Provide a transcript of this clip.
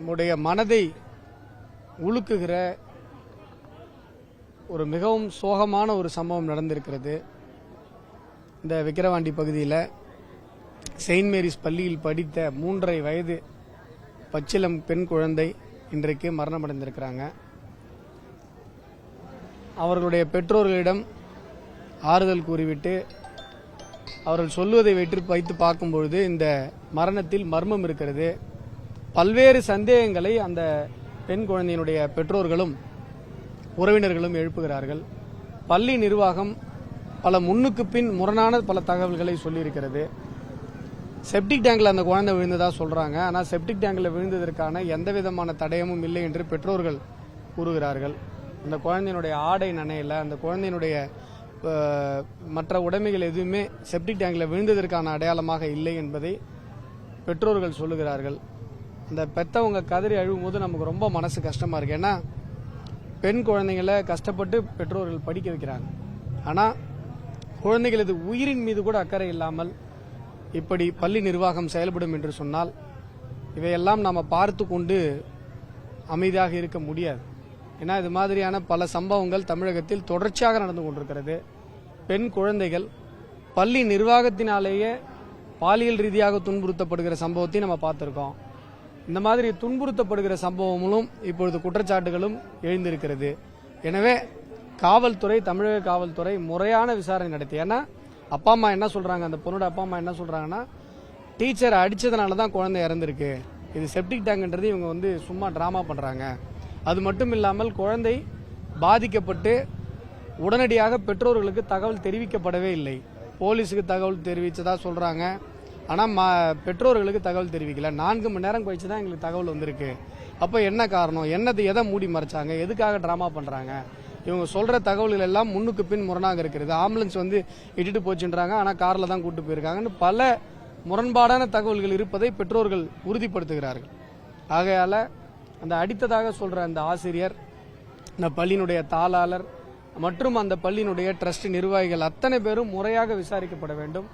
நம்முடைய மனதை உலுக்குகிற ஒரு மிகவும் சோகமான ஒரு சம்பவம் நடந்திருக்கிறது. இந்த விக்கிரவாண்டி பகுதியில் செயின்ட் மேரிஸ் பள்ளியில் படித்த 3.5 வயது பச்சிளம் பெண் குழந்தை இன்றைக்கு மரணமடைந்திருக்கிறாங்க. அவர்களுடைய பெற்றோர்களிடம் ஆறுதல் கூறிவிட்டு அவர்கள் சொல்வதை வைத்து பார்க்கும்பொழுது இந்த மரணத்தில் மர்மம் இருக்கிறது. பல்வேறு சந்தேகங்களை அந்த பெண் குழந்தையினுடைய பெற்றோர்களும் உறவினர்களும் எழுப்புகிறார்கள். பள்ளி நிர்வாகம் பல முன்னுக்கு பின் முரணான பல தகவல்களை சொல்லியிருக்கிறது. செப்டிக் டேங்கில் அந்த குழந்தை விழுந்ததா சொல்றாங்க. ஆனால் செப்டிக் டேங்கில் விழுந்ததற்கான எந்த விதமான தடயமும் இல்லை என்று பெற்றோர்கள் கூறுகிறார்கள். அந்த குழந்தையினுடைய ஆடை நனையில, அந்த குழந்தையினுடைய மற்ற உடைமைகள் எதுவுமே செப்டிக் டேங்கில் விழுந்ததற்கான அடையாளமாக இல்லை என்பதை பெற்றோர்கள் சொல்லுகிறார்கள். அந்த பெத்தவங்க கதறி அழுவும் போது நமக்கு ரொம்ப மனசு கஷ்டமா இருக்கு. ஏன்னா பெண் குழந்தைங்களை கஷ்டப்பட்டு பெற்றோர்கள் படிக்க வைக்கிறாங்க. ஆனால் குழந்தைகளது உயிரின் மீது கூட அக்கறை இல்லாமல் இப்படி பள்ளி நிர்வாகம் செயல்படும் என்று சொன்னால் இவையெல்லாம் நாம் பார்த்து கொண்டு அமைதியாக இருக்க முடியாது. ஏன்னா இது மாதிரியான பல சம்பவங்கள் தமிழகத்தில் தொடர்ச்சியாக நடந்து கொண்டிருக்கிறது. பெண் குழந்தைகள் பள்ளி நிர்வாகத்தினாலேயே பாலியல் ரீதியாக துன்புறுத்தப்படுகிற சம்பவத்தை நம்ம பார்த்திருக்கோம். இந்த மாதிரி துன்புறுத்தப்படுகிற சம்பவங்களும் இப்பொழுது குற்றச்சாட்டுகளும் எழுந்திருக்கிறது. எனவே காவல்துறை, தமிழக காவல்துறை முறையான விசாரணை நடத்தி, ஏன்னா அப்பா அம்மா என்ன சொல்றாங்க, அந்த பொண்ணோட அப்பா அம்மா என்ன சொல்றாங்கன்னா, டீச்சரை அடிச்சதுனால தான் குழந்தை இறந்திருக்கு, இது செப்டிக் டேங்க்ன்றது இவங்க சும்மா டிராமா பண்றாங்க. அது மட்டும் இல்லாமல் குழந்தை பாதிக்கப்பட்டு உடனடியாக பெற்றோர்களுக்கு தகவல் தெரிவிக்கப்படவே இல்லை. போலீஸுக்கு தகவல் தெரிவிச்சதா சொல்றாங்க. ஆனால் பெற்றோர்களுக்கு தகவல் தெரிவிக்கல. 4 மணி நேரம் கழிச்சு தான் எங்களுக்கு தகவல் வந்திருக்கு. அப்போ என்ன காரணம், எதை மூடி மறைச்சாங்க, எதுக்காக டிராமா பண்றாங்க? இவங்க சொல்ற தகவல்கள் எல்லாம் முன்னுக்கு பின் முரணாக இருக்கிறது. ஆம்புலன்ஸ் இட்டுட்டு போச்சுன்றாங்க, ஆனால் கார்ல தான் கூட்டு போயிருக்காங்கன்னு பல முரண்பாடான தகவல்கள் இருப்பதை பெற்றோர்கள் உறுதிப்படுத்துகிறார்கள். ஆகையால அந்த அடித்ததாக சொல்ற அந்த ஆசிரியர், இந்த பள்ளியினுடைய தாளாளர் மற்றும் அந்த பள்ளியினுடைய ட்ரஸ்ட் நிர்வாகிகள் அத்தனை பேரும் முறையாக விசாரிக்கப்பட வேண்டும்.